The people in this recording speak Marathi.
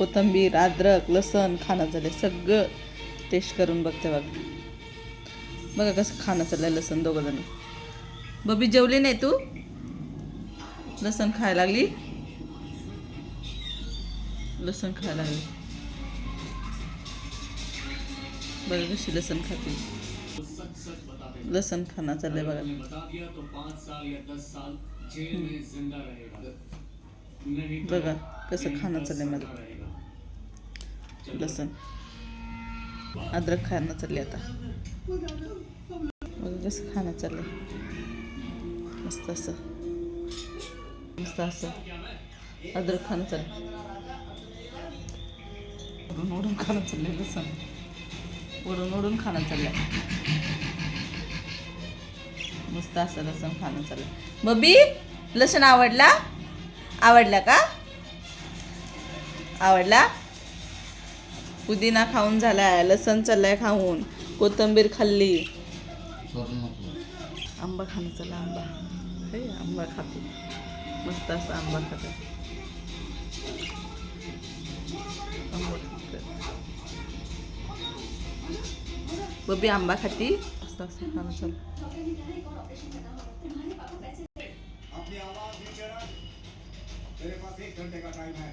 कोथिंबीर, अद्रक, लसण खाणं झालं सगळं टेस्ट करून बघते बघा. बघा कसं खाणं चाललंय लसण. दोघं जण. बबी जेवली नाही तू? लसण खायला लागली. लसण खायला लागली. बघा कशी लसण खाते. लसण खाणं चाललंय बघा. बघा कसं खाणं चाललंय माझं. लसण अद्रक खाणं चाललंय आता. बघा कसं खाणं चाललंय. मस्त असं मस्त असं अद्रक खाणं चाललंय. ओढून ओढून खाणं चाललंय लसण. ओढून ओढून खाणं चाललंय. मस्त असं लसण खाणं चाललंय. बबी लसण आवडला? आवडला का? आवडला? पुदिना खाऊन झालाय. लसण चाललाय खाऊन. कोथिंबीर खाल्ली. आंबा खाणं चालला. आंबा हे आंबा खाते. मस्त असं आंबा खाते. आंबा खाते. बबी आंबा खाती. मस्त असं खाणं चाललं. अपनी आवाज नीचे रख, तेरे पास 1 घंटे का टाइम है.